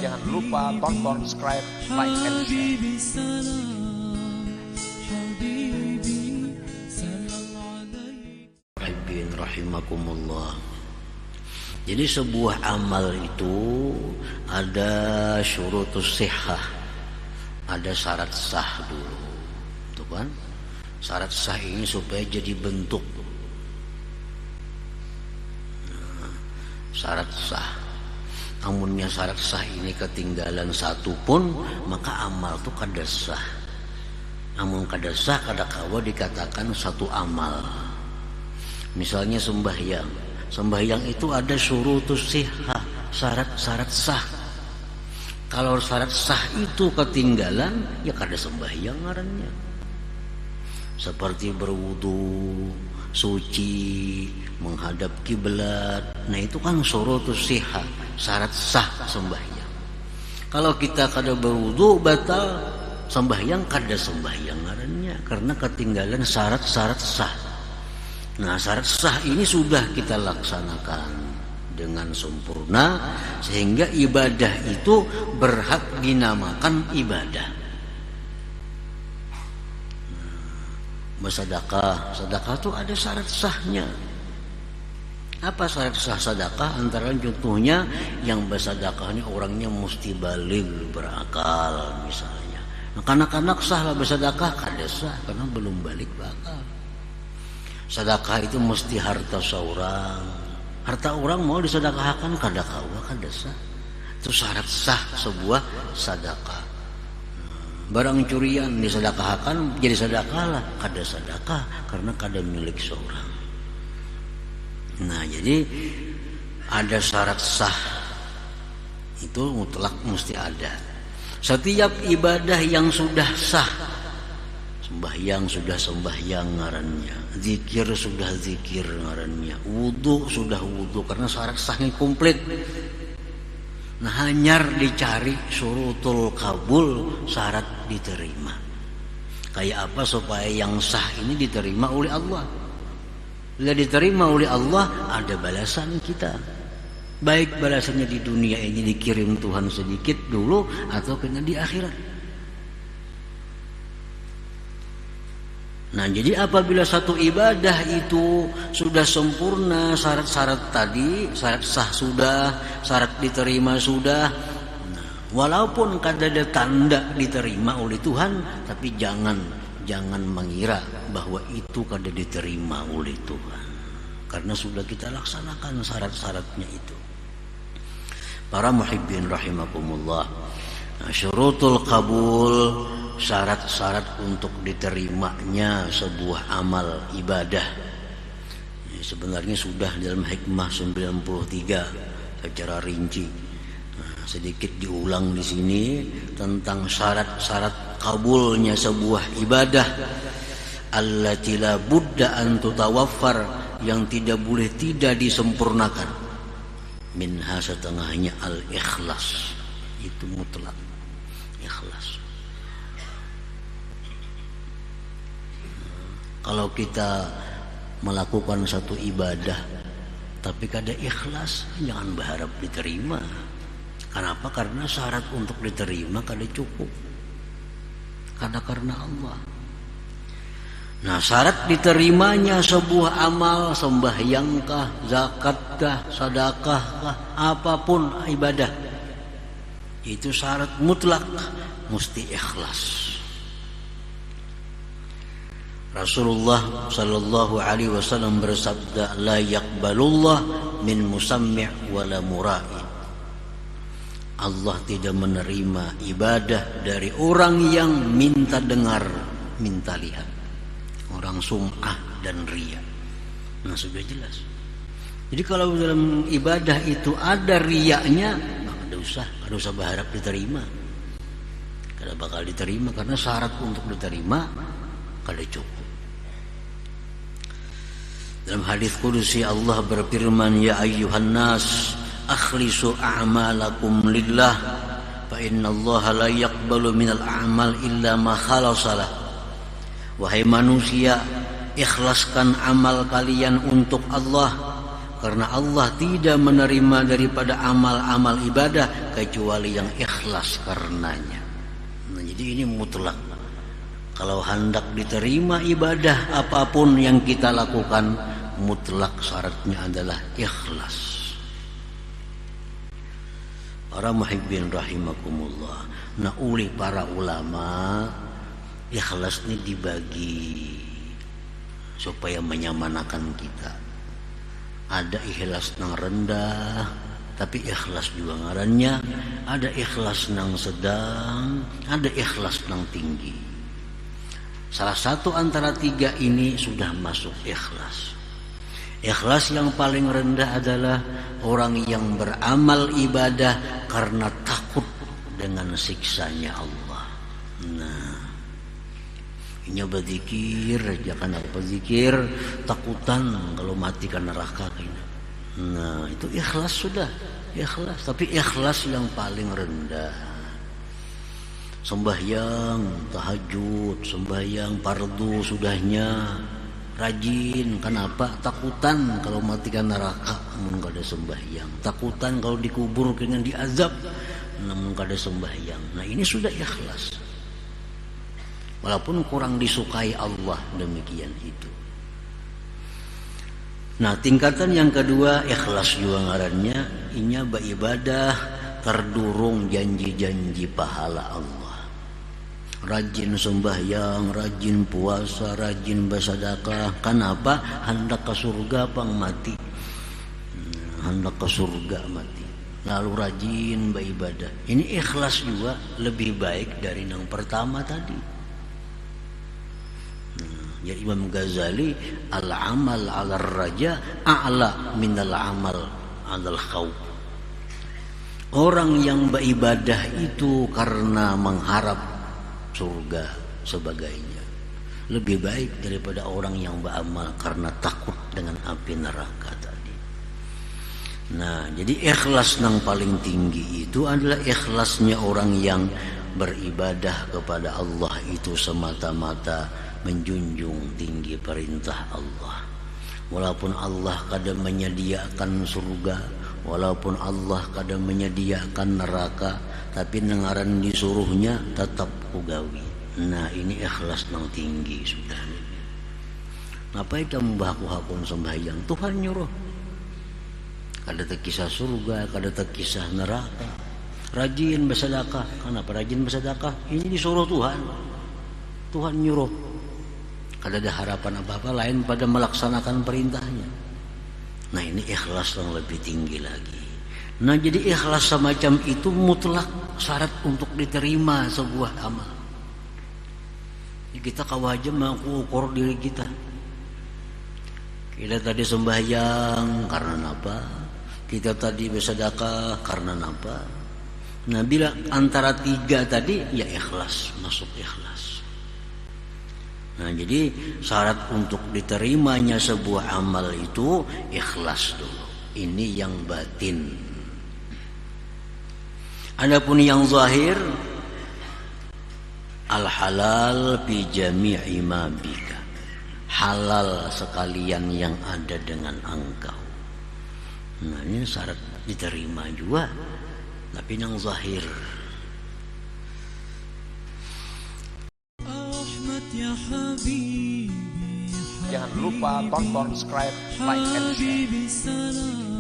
Jangan lupa tonton, subscribe, like, and share. Rahimakumullah. Jadi sebuah amal itu ada syurutus sihhah, ada syarat sah dulu, tuh kan? Syarat sah ini supaya jadi bentuk. Syarat sah. Amunnya syarat sah ini ketinggalan satu pun, maka amal itu kada sah. Amun kada sah, kada kawa dikatakan satu amal. Misalnya sembahyang. Sembahyang itu ada syurutus sihhah, syarat-syarat sah. Kalau syarat sah itu ketinggalan, ya kada sembahyang ngarannya. Seperti berwudu, suci, menghadap kiblat. Nah itu kan syurutus sihhah, syarat sah sembahyang. Kalau kita kada berwudu batal sembahyang, kada sembahyang ngarannya karena ketinggalan syarat-syarat sah. Nah syarat sah ini sudah kita laksanakan dengan sempurna sehingga ibadah itu berhak dinamakan ibadah. Bersedekah, sedekah itu ada syarat sahnya. Apa syarat sah sedekah? Antara contohnya yang bersedekah ini orangnya mesti baligh, berakal misalnya. Nah, kanak-kanak sah lah bersedekah, kada sah karena belum balik berakal. Sedekah itu mesti harta seorang. Harta orang mau disedekahkan kada kawa, kada sah. Itu syarat sah sebuah sedekah. Barang curian disedekahkan jadi sedekah lah, kada sedekah karena kada milik seorang. Nah, jadi ada syarat sah. Itu mutlak mesti ada. Setiap ibadah yang sudah sah, sembahyang sudah sembahyang ngarannya, zikir sudah zikir ngarannya, wudu sudah wudu karena syarat sahnya komplit. Nah hanyar dicari syurutul kabul, syarat diterima. Kayak apa supaya yang sah ini diterima oleh Allah? Bila diterima oleh Allah ada balasan kita. Baik balasannya di dunia ini dikirim Tuhan sedikit dulu atau kena di akhirat. Nah jadi apabila satu ibadah itu sudah sempurna, syarat-syarat tadi, syarat sah sudah, syarat diterima sudah, nah, walaupun kada ada tanda diterima oleh Tuhan, tapi jangan mengira bahwa itu kada diterima oleh Tuhan, karena sudah kita laksanakan syarat-syaratnya itu. Para muhibbin rahimakumullah, nah, syurutul kabul, syarat-syarat untuk diterimanya sebuah amal ibadah. Sebenarnya sudah dalam hikmah 93 secara rinci. Nah, sedikit diulang di sini tentang syarat-syarat kabulnya sebuah ibadah. Allati la budda an tutawaffar, yang tidak boleh tidak disempurnakan. Minha setengahnya al-ikhlas, itu mutlak ikhlas. Kalau kita melakukan satu ibadah tapi kada ikhlas, jangan berharap diterima. Kenapa? Karena syarat untuk diterima kada cukup, kada karena Allah. Nah syarat diterimanya sebuah amal, sembahyangkah, zakatkah, sedekahkah, apapun ibadah, itu syarat mutlak mesti ikhlas. Rasulullah sallallahu alaihi wasallam bersabda, la yaqbalullah min musammi' wala mura'i. Allah tidak menerima ibadah dari orang yang minta dengar, minta lihat, orang sum'ah dan riya. Nah sudah jelas. Jadi kalau dalam ibadah itu ada riyanya, maka kada usah berharap diterima. Kada bakal diterima karena syarat untuk diterima kada cukup. Dalam hadis qudsi Allah berfirman, ya ayyuhan nas akhlisu a'malakum lillah fa innallaha la yaqbalu minal a'mal illa ma khalasalah. Wahai manusia, ikhlaskan amal kalian untuk Allah, Karena Allah tidak menerima daripada amal-amal ibadah kecuali yang ikhlas karenanya. Nah, jadi ini mutlak. Kalau hendak diterima ibadah apapun yang kita lakukan, mutlak syaratnya adalah ikhlas. Para muhibbin rahimakumullah. Nah, oleh para ulama, ikhlas ini dibagi supaya menyamanakan kita. Ada ikhlas nang rendah, tapi ikhlas juga ngarannya. Ada ikhlas nang sedang, ada ikhlas nang tinggi. Salah satu antara tiga ini sudah masuk ikhlas. Ikhlas yang paling rendah adalah orang yang beramal ibadah karena takut dengan siksanya Allah. Nah, ini berzikir, jangan apa zikir, takutan kalau mati karena neraka. Nah, itu ikhlas sudah, ikhlas. Tapi ikhlas yang paling rendah. Sembahyang, tahajud, sembahyang fardu sudahnya, rajin. Kenapa? Takutan kalau mati karena neraka, namun kada sembahyang. Takutan kalau dikubur dengan diazab, namun kada sembahyang. Nah, ini sudah ikhlas. Walaupun kurang disukai Allah, demikian itu. Nah, tingkatan yang kedua ikhlas juga ngarannya, inya beribadah terdurung janji-janji pahala Allah. Rajin sembahyang, rajin puasa, rajin bersedekah. Kenapa? Hendak ke surga pang mati. Hendak ke surga mati. Lalu rajin beribadah. Ini ikhlas juga lebih baik dari yang pertama tadi. Jadi Imam Ghazali, al-amal 'ala raja a'la minal amal 'alal khauf. Orang yang beribadah itu karena mengharap surga sebagainya lebih baik daripada orang yang beramal karena takut dengan api neraka tadi. Nah, jadi ikhlas yang paling tinggi itu adalah ikhlasnya orang yang beribadah kepada Allah itu semata-mata menjunjung tinggi perintah Allah. Walaupun Allah kadang menyediakan surga, walaupun Allah kadang menyediakan neraka, tapi nengaran disuruhnya tetap kugawi. Nah, ini ikhlas yang tinggi sudah. Apa itu membaku-hakun sembahyang? Tuhan nyuruh. Kada terkisah surga, kada terkisah neraka. Rajin bersedekah. Kenapa rajin bersedekah? Ini disuruh Tuhan. Tuhan nyuruh. Kada ada harapan apa-apa lain pada melaksanakan perintahnya. Nah, ini ikhlas yang lebih tinggi lagi. Nah, jadi ikhlas semacam itu mutlak syarat untuk diterima sebuah amal. Kita kawajib mengukur diri kita. Kita tadi sembahyang karena apa? Kita tadi bersedekah karena apa? Nah, bila antara tiga tadi, ya ikhlas, masuk ikhlas. Nah, jadi syarat untuk diterimanya sebuah amal itu ikhlas dulu. Ini yang batin. Adapun yang zahir, al-halal fi jami'i ma bika. Halal sekalian yang ada dengan engkau. Nah, ini syarat diterima juga. Tapi yang zahir. Jangan lupa tonton, subscribe, like, and share.